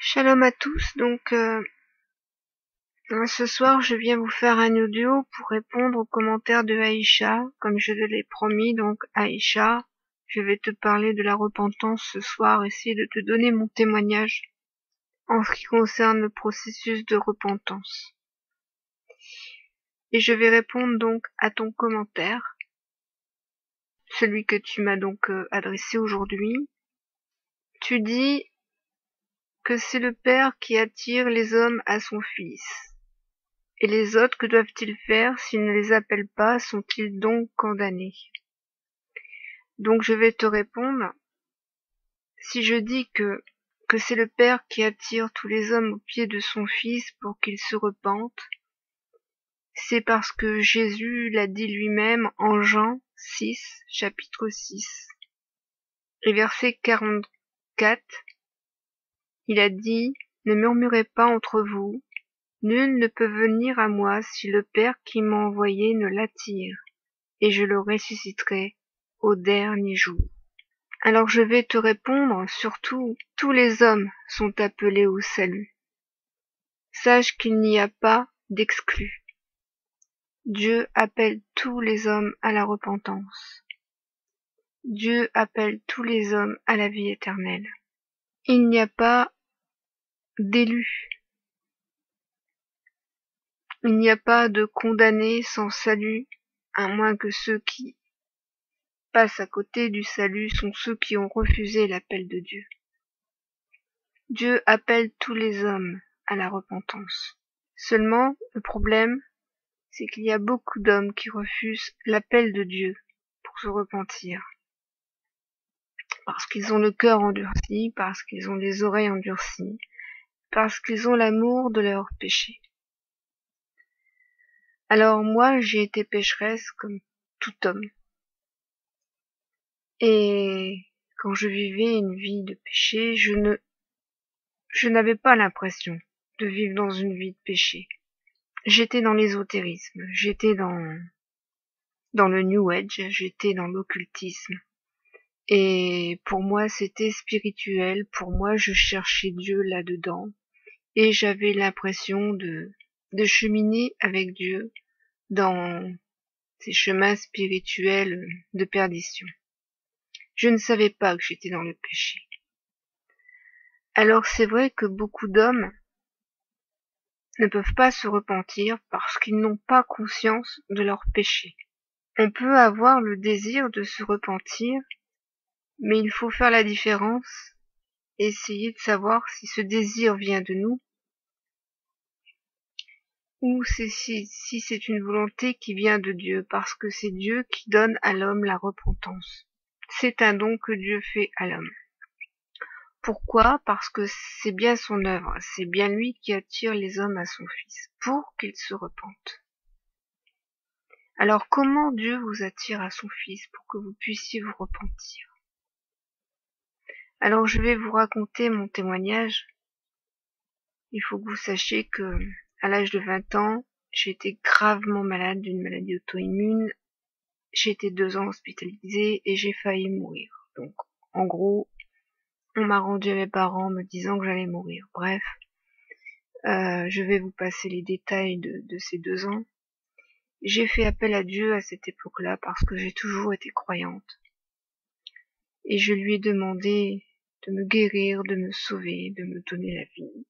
Shalom à tous, ce soir je viens vous faire un audio pour répondre aux commentaires de Aïcha, comme je te l'ai promis. Donc Aïcha, je vais te parler de la repentance ce soir, essayer de te donner mon témoignage en ce qui concerne le processus de repentance. Et je vais répondre donc à ton commentaire, celui que tu m'as donc adressé aujourd'hui. Tu dis que c'est le Père qui attire les hommes à son Fils. Et les autres, que doivent-ils faire s'ils ne les appellent pas? Sont-ils donc condamnés? Donc je vais te répondre. Si je dis que c'est le Père qui attire tous les hommes aux pieds de son Fils pour qu'ils se repentent, c'est parce que Jésus l'a dit lui-même en Jean 6, chapitre 6. Et verset 44, il a dit « Ne murmurez pas entre vous, nul ne peut venir à moi si le Père qui m'a envoyé ne l'attire, et je le ressusciterai au dernier jour. » Alors je vais te répondre, surtout, tous les hommes sont appelés au salut. Sache qu'il n'y a pas d'exclus. Dieu appelle tous les hommes à la repentance. Dieu appelle tous les hommes à la vie éternelle. Il n'y a pas d'élus. Il n'y a pas de condamnés sans salut, à moins que ceux qui passent à côté du salut sont ceux qui ont refusé l'appel de Dieu. Dieu appelle tous les hommes à la repentance. Seulement, le problème, c'est qu'il y a beaucoup d'hommes qui refusent l'appel de Dieu pour se repentir. Parce qu'ils ont le cœur endurci, parce qu'ils ont les oreilles endurcies, parce qu'ils ont l'amour de leur péché. Alors moi, j'ai été pécheresse comme tout homme. Et quand je vivais une vie de péché, je n'avais pas l'impression de vivre dans une vie de péché. J'étais dans l'ésotérisme, j'étais dans le New Age, j'étais dans l'occultisme. Et pour moi, c'était spirituel, pour moi, je cherchais Dieu là-dedans. Et j'avais l'impression de cheminer avec Dieu dans ces chemins spirituels de perdition. Je ne savais pas que j'étais dans le péché. Alors c'est vrai que beaucoup d'hommes ne peuvent pas se repentir parce qu'ils n'ont pas conscience de leur péché. On peut avoir le désir de se repentir, mais il faut faire la différence et essayer de savoir si ce désir vient de nous ou si c'est une volonté qui vient de Dieu, parce que c'est Dieu qui donne à l'homme la repentance. C'est un don que Dieu fait à l'homme. Pourquoi? Parce que c'est bien son œuvre, c'est bien lui qui attire les hommes à son Fils, pour qu'ils se repentent. Alors comment Dieu vous attire à son Fils pour que vous puissiez vous repentir? Alors je vais vous raconter mon témoignage. Il faut que vous sachiez que, à l'âge de 20 ans, j'ai été gravement malade d'une maladie auto-immune. J'ai été 2 ans hospitalisée et j'ai failli mourir. Donc, en gros, on m'a rendu à mes parents me disant que j'allais mourir. Bref, je vais vous passer les détails de ces 2 ans. J'ai fait appel à Dieu à cette époque-là parce que j'ai toujours été croyante. Et je lui ai demandé de me guérir, de me sauver, de me donner la vie,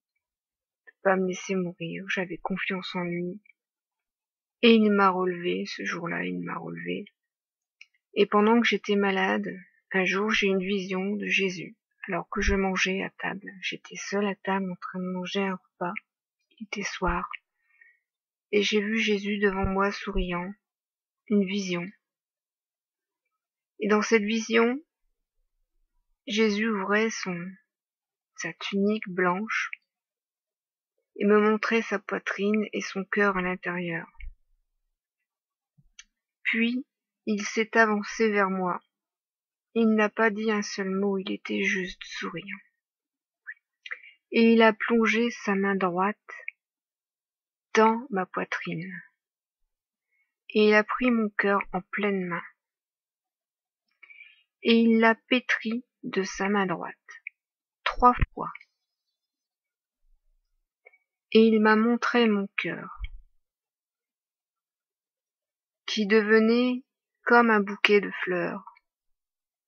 de pas me laisser mourir. J'avais confiance en lui. Et il m'a relevé, ce jour-là, il m'a relevé. Et pendant que j'étais malade, un jour j'ai eu une vision de Jésus. Alors que je mangeais à table, j'étais seule à table en train de manger un repas. Il était soir. Et j'ai vu Jésus devant moi souriant. Une vision. Et dans cette vision, Jésus ouvrait sa tunique blanche et me montrait sa poitrine et son cœur à l'intérieur. Puis, il s'est avancé vers moi. Il n'a pas dit un seul mot, il était juste souriant. Et il a plongé sa main droite dans ma poitrine. Et il a pris mon cœur en pleine main. Et il l'a pétri de sa main droite. 3 fois. et il m'a montré mon cœur, qui devenait comme un bouquet de fleurs,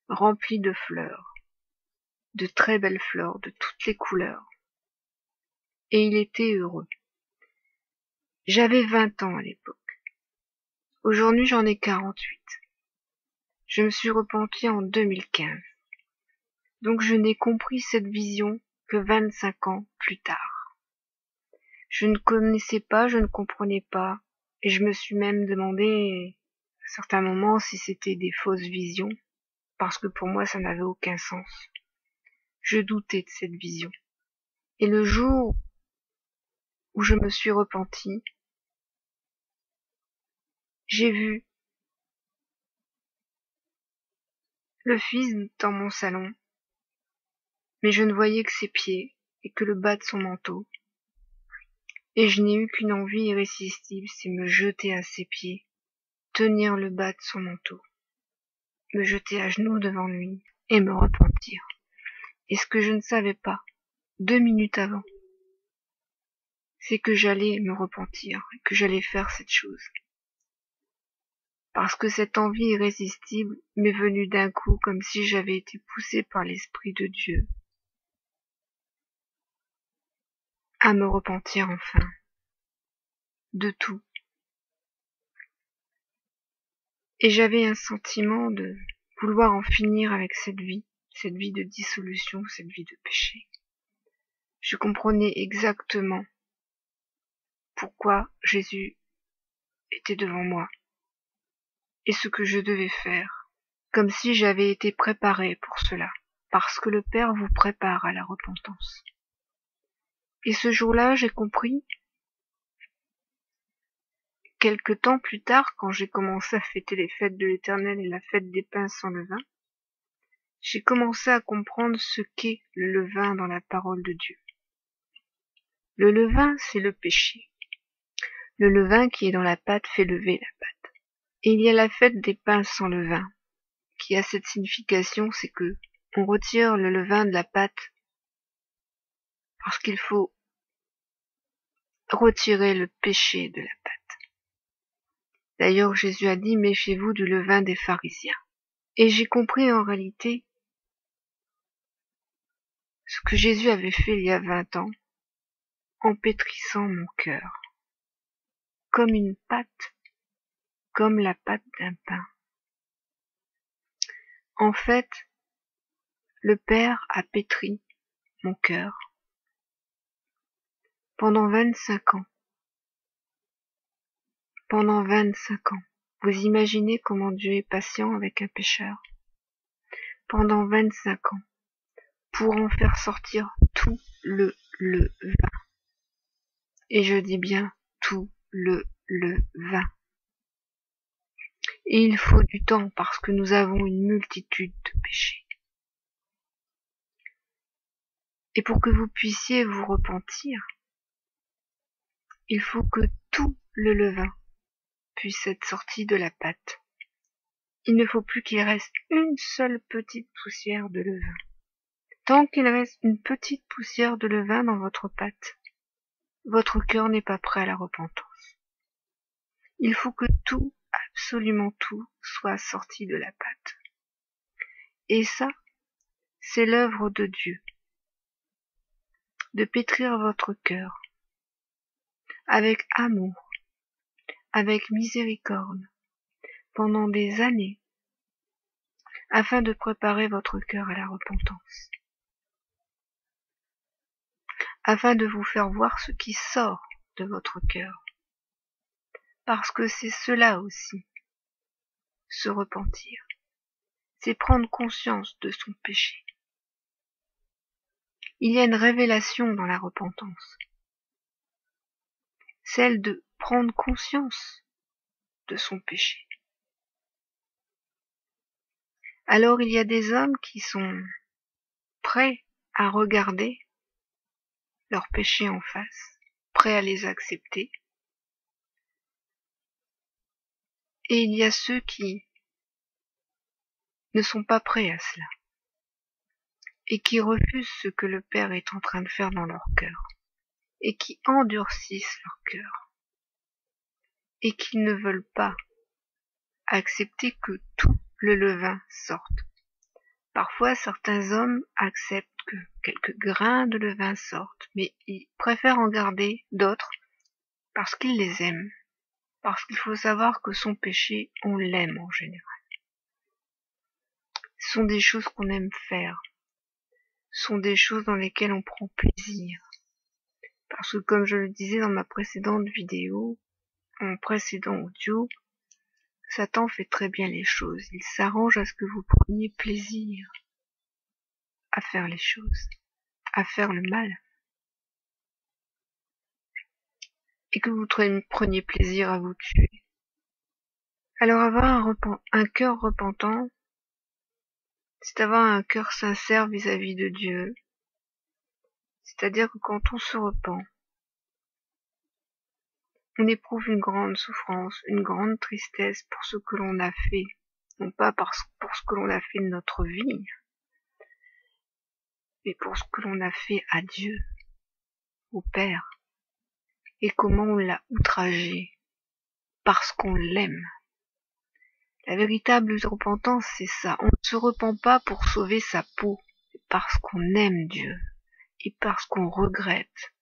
rempli de fleurs, de très belles fleurs, de toutes les couleurs. Et il était heureux. J'avais 20 ans à l'époque. Aujourd'hui, j'en ai 48. Je me suis repentie en 2015. Donc je n'ai compris cette vision que 25 ans plus tard. Je ne connaissais pas, je ne comprenais pas, et je me suis même demandé à certains moments si c'était des fausses visions, parce que pour moi ça n'avait aucun sens. Je doutais de cette vision. Et le jour où je me suis repentie, j'ai vu le fils dans mon salon, mais je ne voyais que ses pieds et que le bas de son manteau. Et je n'ai eu qu'une envie irrésistible, c'est me jeter à ses pieds, tenir le bas de son manteau, me jeter à genoux devant lui et me repentir. Et ce que je ne savais pas, 2 minutes avant, c'est que j'allais me repentir, que j'allais faire cette chose. Parce que cette envie irrésistible m'est venue d'un coup comme si j'avais été poussée par l'Esprit de Dieu à me repentir enfin de tout. Et j'avais un sentiment de vouloir en finir avec cette vie de dissolution, cette vie de péché. Je comprenais exactement pourquoi Jésus était devant moi et ce que je devais faire, comme si j'avais été préparée pour cela, parce que le Père vous prépare à la repentance. Et ce jour-là, j'ai compris, quelque temps plus tard, quand j'ai commencé à fêter les fêtes de l'Éternel et la fête des pains sans levain, j'ai commencé à comprendre ce qu'est le levain dans la parole de Dieu. Le levain, c'est le péché. Le levain qui est dans la pâte fait lever la pâte. Et il y a la fête des pains sans levain, qui a cette signification, c'est que on retire le levain de la pâte parce qu'il faut retirer le péché de la pâte. D'ailleurs, Jésus a dit, méfiez-vous du levain des pharisiens. Et j'ai compris en réalité ce que Jésus avait fait il y a 20 ans, en pétrissant mon cœur, comme une pâte, comme la pâte d'un pain. En fait, le Père a pétri mon cœur pendant 25 ans. Pendant 25 ans. Vous imaginez comment Dieu est patient avec un pécheur? Pendant 25 ans. Pour en faire sortir tout le levain. Et je dis bien tout le levain. Et il faut du temps parce que nous avons une multitude de péchés. Et pour que vous puissiez vous repentir, il faut que tout le levain puisse être sorti de la pâte. Il ne faut plus qu'il reste une seule petite poussière de levain. Tant qu'il reste une petite poussière de levain dans votre pâte, votre cœur n'est pas prêt à la repentance. Il faut que tout, absolument tout, soit sorti de la pâte. Et ça, c'est l'œuvre de Dieu, de pétrir votre cœur avec amour, avec miséricorde, pendant des années, afin de préparer votre cœur à la repentance, afin de vous faire voir ce qui sort de votre cœur, parce que c'est cela aussi, se repentir, c'est prendre conscience de son péché. Il y a une révélation dans la repentance, celle de prendre conscience de son péché. Alors il y a des hommes qui sont prêts à regarder leurs péchés en face, prêts à les accepter, et il y a ceux qui ne sont pas prêts à cela, et qui refusent ce que le Père est en train de faire dans leur cœur. et qui endurcissent leur cœur et qui ne veulent pas accepter que tout le levain sorte. Parfois, certains hommes acceptent que quelques grains de levain sortent, mais ils préfèrent en garder d'autres parce qu'ils les aiment. Parce qu'il faut savoir que son péché, on l'aime en général. Ce sont des choses qu'on aime faire. Ce sont des choses dans lesquelles on prend plaisir. Parce que comme je le disais dans ma précédente vidéo, mon précédent audio, Satan fait très bien les choses. Il s'arrange à ce que vous preniez plaisir à faire les choses, à faire le mal. Et que vous preniez plaisir à vous tuer. Alors avoir un cœur repentant, c'est avoir un cœur sincère vis-à-vis de Dieu. C'est-à-dire que quand on se repent, on éprouve une grande souffrance, une grande tristesse pour ce que l'on a fait, non pas pour ce que l'on a fait de notre vie, mais pour ce que l'on a fait à Dieu, au Père, et comment on l'a outragé, parce qu'on l'aime. La véritable repentance, c'est ça. On ne se repent pas pour sauver sa peau, mais parce qu'on aime Dieu, et parce qu'on regrette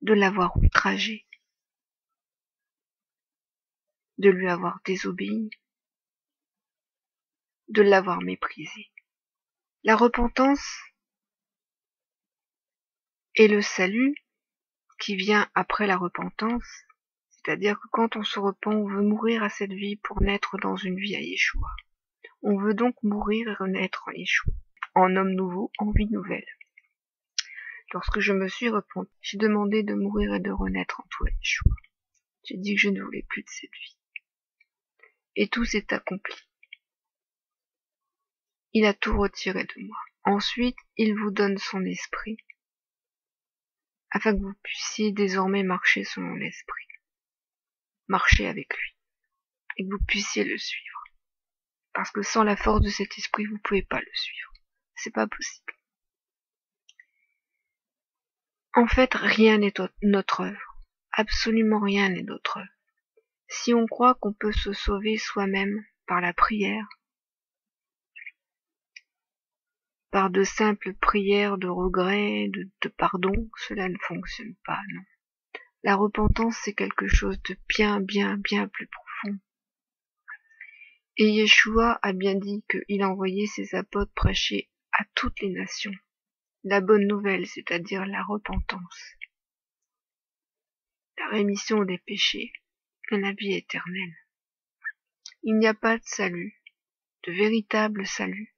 de l'avoir outragé, de lui avoir désobéi, de l'avoir méprisé. La repentance et le salut qui vient après la repentance, c'est-à-dire que quand on se repent, on veut mourir à cette vie pour naître dans une vie à Yeshua. On veut donc mourir et renaître en Yeshua, en homme nouveau, en vie nouvelle. Lorsque je me suis repenti, j'ai demandé de mourir et de renaître en toi, Yeshua. J'ai dit que je ne voulais plus de cette vie. Et tout s'est accompli. Il a tout retiré de moi. Ensuite, il vous donne son esprit, afin que vous puissiez désormais marcher selon l'esprit. Marcher avec lui. Et que vous puissiez le suivre. Parce que sans la force de cet esprit, vous ne pouvez pas le suivre. C'est pas possible. En fait, rien n'est notre œuvre. Absolument rien n'est notre œuvre. Si on croit qu'on peut se sauver soi-même par la prière, par de simples prières de regret, de pardon, cela ne fonctionne pas, non. La repentance, c'est quelque chose de bien, bien, bien plus profond. Et Yeshua a bien dit qu'il envoyait ses apôtres prêcher à toutes les nations la bonne nouvelle, c'est-à-dire la repentance, la rémission des péchés et la vie éternelle. Il n'y a pas de salut, de véritable salut,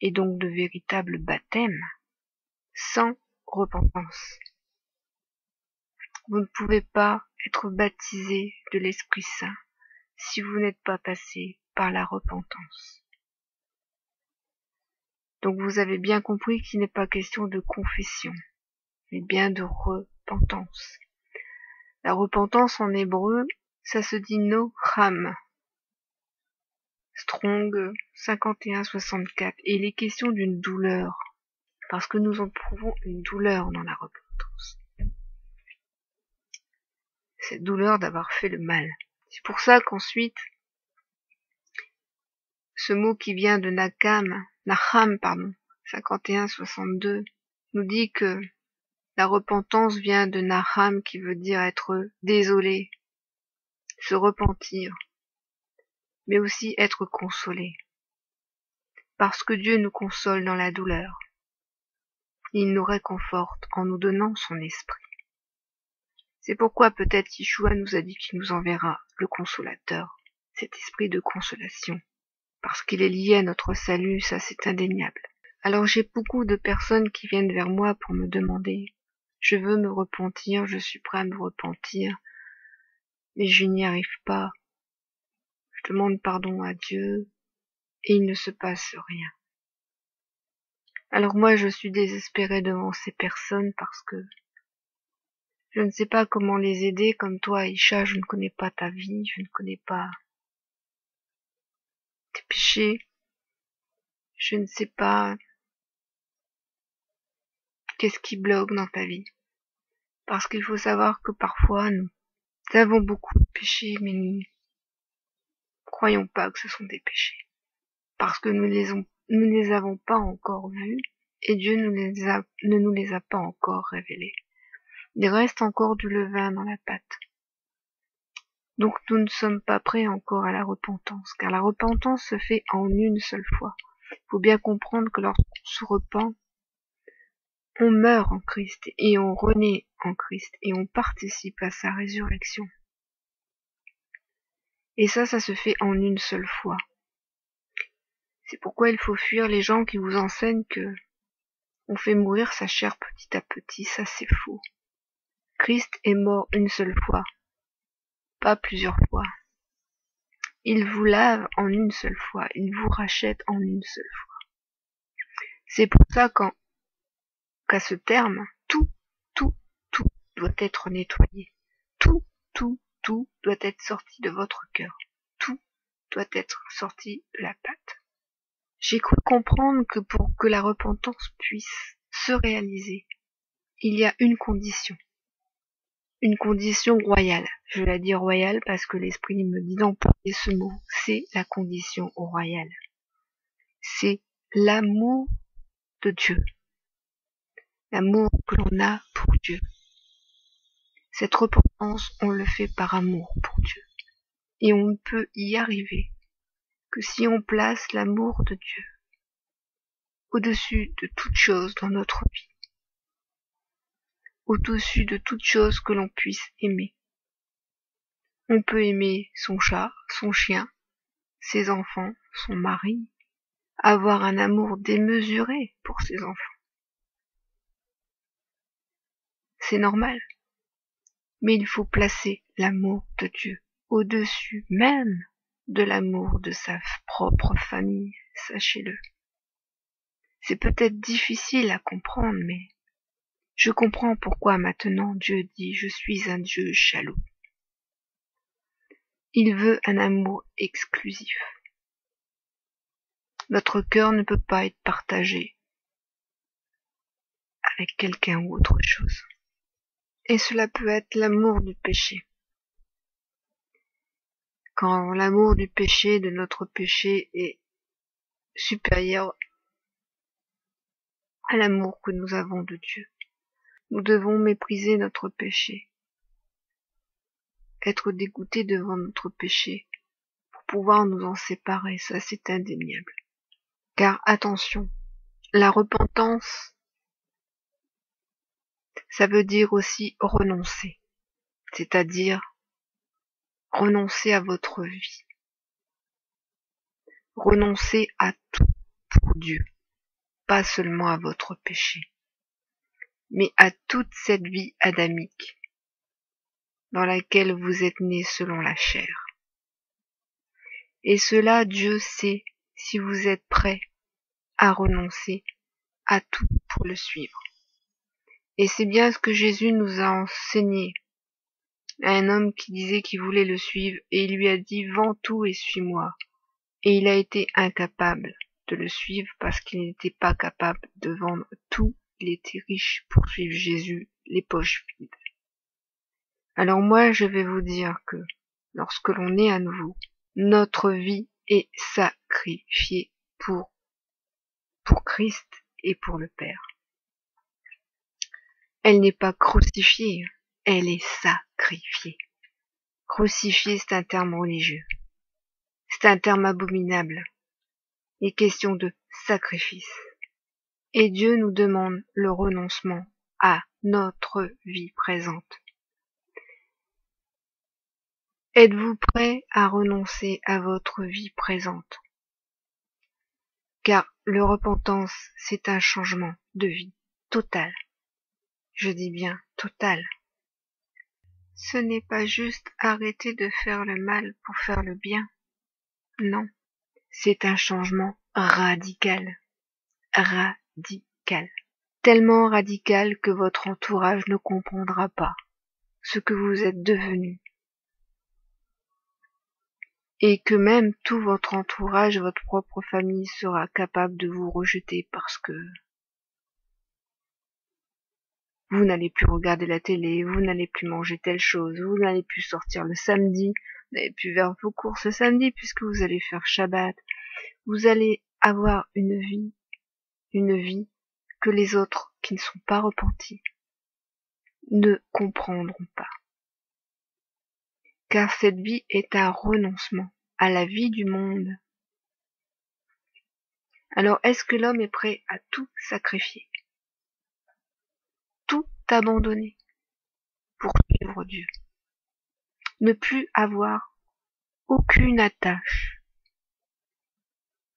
et donc de véritable baptême, sans repentance. Vous ne pouvez pas être baptisé de l'Esprit Saint si vous n'êtes pas passé par la repentance. Donc vous avez bien compris qu'il n'est pas question de confession, mais bien de repentance. La repentance en hébreu, ça se dit no-ham. Strong 51-64. Et il est question d'une douleur, parce que nous éprouvons une douleur dans la repentance. Cette douleur d'avoir fait le mal. C'est pour ça qu'ensuite, ce mot qui vient de Naham, 51-62, nous dit que la repentance vient de Naham qui veut dire être désolé, se repentir, mais aussi être consolé. Parce que Dieu nous console dans la douleur. Il nous réconforte en nous donnant son esprit. C'est pourquoi peut-être Yeshua nous a dit qu'il nous enverra le consolateur, cet esprit de consolation. Parce qu'il est lié à notre salut, ça c'est indéniable. Alors j'ai beaucoup de personnes qui viennent vers moi pour me demander « Je veux me repentir, je suis prêt à me repentir, mais je n'y arrive pas. Je demande pardon à Dieu et il ne se passe rien. » Alors moi je suis désespérée devant ces personnes parce que je ne sais pas comment les aider comme toi, Aïcha, je ne connais pas ta vie, je ne connais pas tes péchés, je ne sais pas qu'est-ce qui bloque dans ta vie. Parce qu'il faut savoir que parfois nous avons beaucoup de péchés, mais nous ne croyons pas que ce sont des péchés. Parce que nous ne les avons pas encore vus et Dieu ne nous les a pas encore révélés. Il reste encore du levain dans la pâte. Donc nous ne sommes pas prêts encore à la repentance, car la repentance se fait en une seule fois. Il faut bien comprendre que lorsqu'on se repent, on meurt en Christ et on renaît en Christ et on participe à sa résurrection. Et ça se fait en une seule fois. C'est pourquoi il faut fuir les gens qui vous enseignent que on fait mourir sa chair petit à petit. Ça, c'est faux. Christ est mort une seule fois, pas plusieurs fois. Il vous lave en une seule fois, il vous rachète en une seule fois. C'est pour ça qu'à ce terme, tout doit être nettoyé. Tout doit être sorti de votre cœur. Tout doit être sorti de la pâte. J'ai cru comprendre que pour que la repentance puisse se réaliser, il y a une condition royale. Je la dis royale parce que l'Esprit me dit d'employer ce mot. C'est la condition royale. C'est l'amour de Dieu. L'amour que l'on a pour Dieu. Cette repentance, on le fait par amour pour Dieu. Et on ne peut y arriver que si on place l'amour de Dieu au-dessus de toute chose dans notre vie. Au-dessus de toute chose que l'on puisse aimer. On peut aimer son chat, son chien, ses enfants, son mari, avoir un amour démesuré pour ses enfants. C'est normal. Mais il faut placer l'amour de Dieu au-dessus même de l'amour de sa propre famille, sachez-le. C'est peut-être difficile à comprendre, mais je comprends pourquoi maintenant Dieu dit « Je suis un Dieu jaloux ». Il veut un amour exclusif. Notre cœur ne peut pas être partagé avec quelqu'un ou autre chose. Et cela peut être l'amour du péché. Quand l'amour du péché, de notre péché, est supérieur à l'amour que nous avons de Dieu. Nous devons mépriser notre péché, être dégoûtés devant notre péché, pour pouvoir nous en séparer, ça c'est indéniable. Car attention, la repentance, ça veut dire aussi renoncer, c'est-à-dire renoncer à votre vie, renoncer à tout pour Dieu, pas seulement à votre péché, mais à toute cette vie adamique dans laquelle vous êtes nés selon la chair. Et cela, Dieu sait si vous êtes prêts à renoncer à tout pour le suivre. Et c'est bien ce que Jésus nous a enseigné à un homme qui disait qu'il voulait le suivre, et il lui a dit « Vends tout et suis-moi ». Et il a été incapable de le suivre parce qu'il n'était pas capable de vendre tout. Il était riche pour suivre Jésus, les poches vides. Alors moi, je vais vous dire que lorsque l'on est à nouveau, notre vie est sacrifiée pour Christ et pour le Père. Elle n'est pas crucifiée, elle est sacrifiée. Crucifiée, c'est un terme religieux. C'est un terme abominable. Il est question de sacrifice. Et Dieu nous demande le renoncement à notre vie présente. Êtes-vous prêt à renoncer à votre vie présente? Car le repentance, c'est un changement de vie total. Je dis bien total. Ce n'est pas juste arrêter de faire le mal pour faire le bien. Non, c'est un changement radical. Radical. Tellement radical que votre entourage ne comprendra pas ce que vous êtes devenu. Et que même tout votre entourage, votre propre famille sera capable de vous rejeter parce que Vous n'allez plus regarder la télé, vous n'allez plus manger telle chose, vous n'allez plus sortir le samedi, vous n'allez plus faire vos courses le samedi puisque vous allez faire Shabbat. Vous allez avoir une vie que les autres qui ne sont pas repentis ne comprendront pas. Car cette vie est un renoncement à la vie du monde. Alors est-ce que l'homme est prêt à tout sacrifier, tout abandonner pour suivre Dieu? Ne plus avoir aucune attache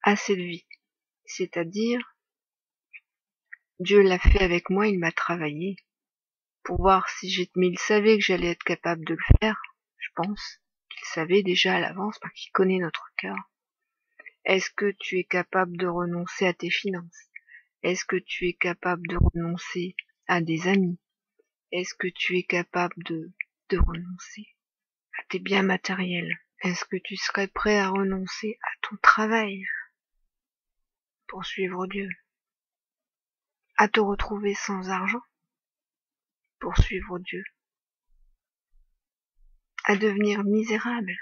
à cette vie, c'est-à-dire Dieu l'a fait avec moi, il m'a travaillé pour voir mais il savait que j'allais être capable de le faire, je pense qu'il savait déjà à l'avance parce qu'il connaît notre cœur. Est-ce que tu es capable de renoncer à tes finances? Est-ce que tu es capable de renoncer à des amis? Est-ce que tu es capable de renoncer à tes biens matériels? Est-ce que tu serais prêt à renoncer à ton travail pour suivre Dieu? À te retrouver sans argent pour suivre Dieu? À devenir misérable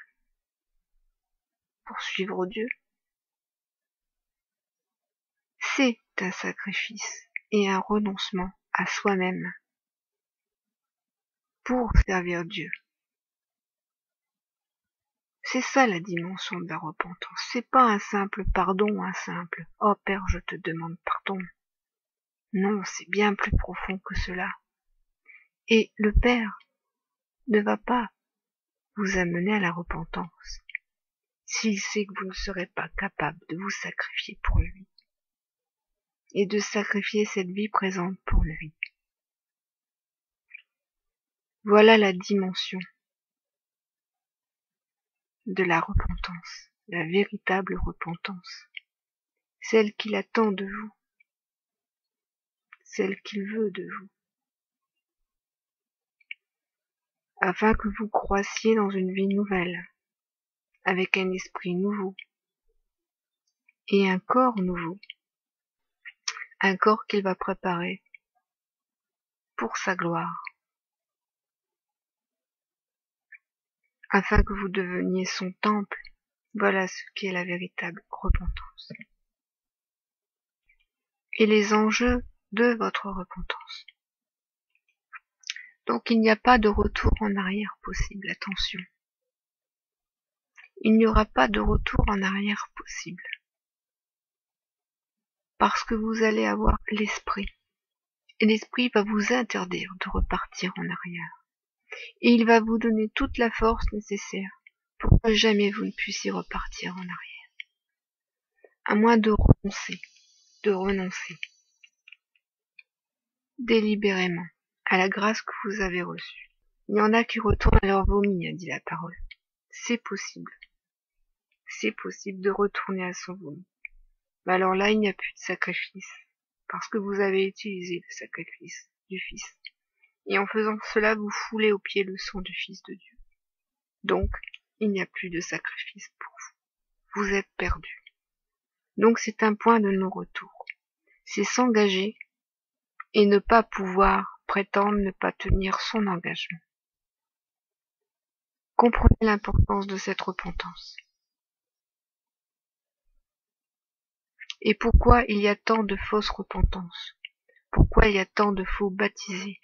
pour suivre Dieu? C'est un sacrifice et un renoncement à soi-même pour servir Dieu. C'est ça la dimension de la repentance. C'est pas un simple pardon, un simple « Oh Père, je te demande pardon ». Non, c'est bien plus profond que cela. Et le Père ne va pas vous amener à la repentance s'il sait que vous ne serez pas capable de vous sacrifier pour lui et de sacrifier cette vie présente pour lui. Voilà la dimension de la repentance, la véritable repentance, celle qu'il attend de vous, celle qu'il veut de vous, afin que vous croissiez dans une vie nouvelle, avec un esprit nouveau et un corps nouveau, un corps qu'il va préparer pour sa gloire, afin que vous deveniez son temple. Voilà ce qu'est la véritable repentance. Et les enjeux de votre repentance. Donc il n'y a pas de retour en arrière possible, attention. Il n'y aura pas de retour en arrière possible. Parce que vous allez avoir l'esprit. Et l'esprit va vous interdire de repartir en arrière. Et il va vous donner toute la force nécessaire pour que jamais vous ne puissiez repartir en arrière. À moins de renoncer délibérément à la grâce que vous avez reçue. Il y en a qui retournent à leur vomi, a dit la parole. C'est possible. C'est possible de retourner à son vomi. Mais alors là, il n'y a plus de sacrifice, parce que vous avez utilisé le sacrifice du Fils. Et en faisant cela, vous foulez aux pieds le sang du Fils de Dieu. Donc, il n'y a plus de sacrifice pour vous. Vous êtes perdu. Donc c'est un point de non-retour. C'est s'engager et ne pas pouvoir prétendre ne pas tenir son engagement. Comprenez l'importance de cette repentance. Et pourquoi il y a tant de fausses repentances? Pourquoi il y a tant de faux baptisés?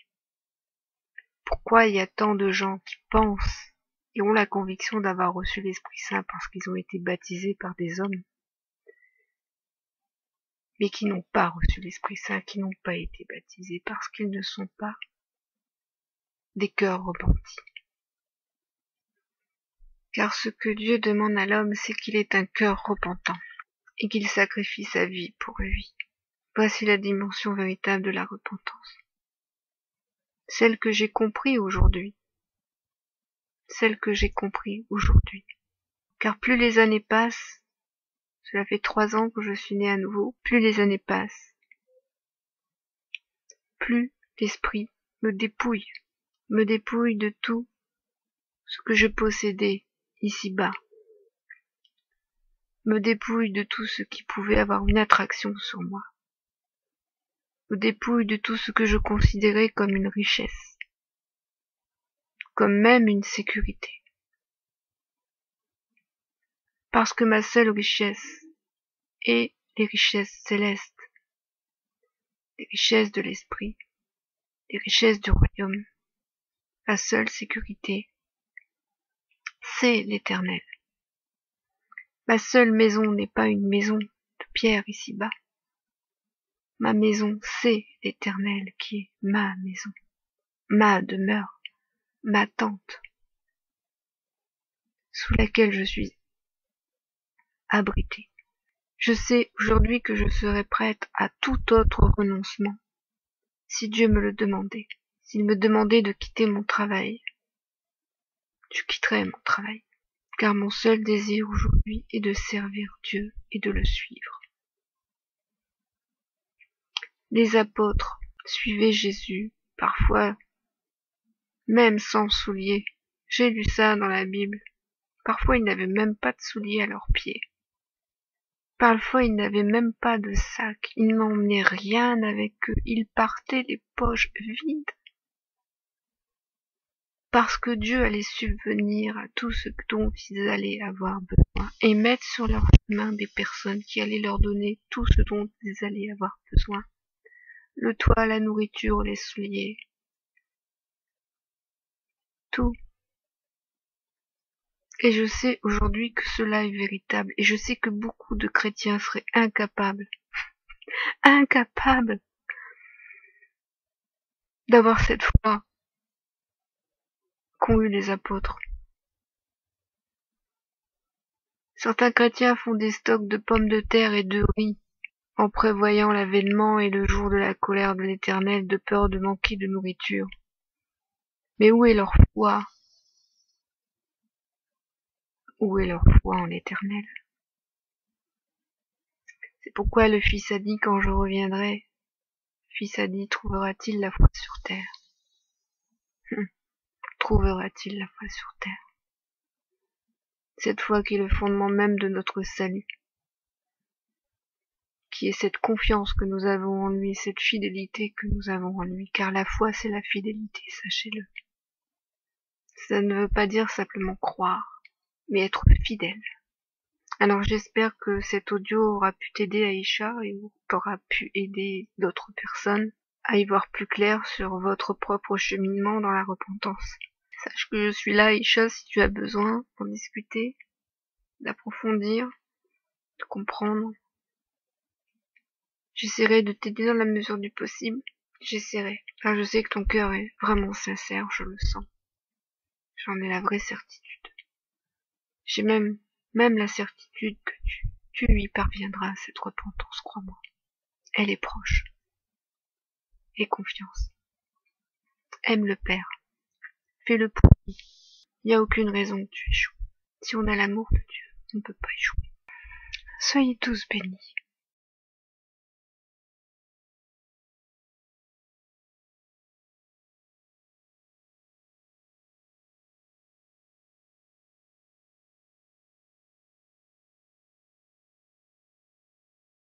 Pourquoi il y a tant de gens qui pensent et ont la conviction d'avoir reçu l'Esprit Saint parce qu'ils ont été baptisés par des hommes, mais qui n'ont pas reçu l'Esprit Saint, qui n'ont pas été baptisés parce qu'ils ne sont pas des cœurs repentis. Car ce que Dieu demande à l'homme, c'est qu'il ait un cœur repentant et qu'il sacrifie sa vie pour lui. Voici la dimension véritable de la repentance. Celle que j'ai compris aujourd'hui. Celle que j'ai compris aujourd'hui. Car plus les années passent, cela fait 3 ans que je suis né à nouveau, plus les années passent, plus l'esprit me dépouille de tout ce que je possédais ici-bas, me dépouille de tout ce qui pouvait avoir une attraction sur moi. me dépouille de tout ce que je considérais comme une richesse, comme même une sécurité. Parce que ma seule richesse est les richesses célestes, les richesses de l'esprit, les richesses du royaume. La seule sécurité, c'est l'Éternel. Ma seule maison n'est pas une maison de pierre ici-bas. Ma maison, c'est l'Éternel qui est ma maison, ma demeure, ma tente, sous laquelle je suis abrité. Je sais aujourd'hui que je serais prête à tout autre renoncement, si Dieu me le demandait. S'il me demandait de quitter mon travail, je quitterais mon travail, car mon seul désir aujourd'hui est de servir Dieu et de le suivre. Les apôtres suivaient Jésus, parfois même sans souliers. J'ai lu ça dans la Bible. Parfois ils n'avaient même pas de souliers à leurs pieds. Parfois ils n'avaient même pas de sac. Ils n'emmenaient rien avec eux. Ils partaient les poches vides. Parce que Dieu allait subvenir à tout ce dont ils allaient avoir besoin et mettre sur leur chemin des personnes qui allaient leur donner tout ce dont ils allaient avoir besoin. Le toit, la nourriture, les souliers, tout. Et je sais aujourd'hui que cela est véritable, et je sais que beaucoup de chrétiens seraient incapables d'avoir cette foi qu'ont eu les apôtres. Certains chrétiens font des stocks de pommes de terre et de riz, en prévoyant l'avènement et le jour de la colère de l'Éternel, de peur de manquer de nourriture. Mais où est leur foi? Où est leur foi en l'Éternel? C'est pourquoi le Fils a dit, quand je reviendrai, Fils a dit, trouvera-t-il la foi sur terre? Trouvera-t-il la foi sur terre? Cette foi qui est le fondement même de notre salut, qui est cette confiance que nous avons en lui, cette fidélité que nous avons en lui, car la foi c'est la fidélité, sachez-le. Ça ne veut pas dire simplement croire, mais être fidèle. Alors j'espère que cet audio aura pu t'aider, Aïcha, et aura pu aider d'autres personnes à y voir plus clair sur votre propre cheminement dans la repentance. Sache que je suis là, Aïcha, si tu as besoin d'en discuter, d'approfondir, de comprendre. J'essaierai de t'aider dans la mesure du possible. J'essaierai. Car je sais que ton cœur est vraiment sincère, je le sens. J'en ai la vraie certitude. J'ai même la certitude que tu y parviendras à cette repentance, crois-moi. Elle est proche. Aie confiance. Aime le Père. Fais-le pour lui. Il n'y a aucune raison que tu échoues. Si on a l'amour de Dieu, on ne peut pas échouer. Soyez tous bénis.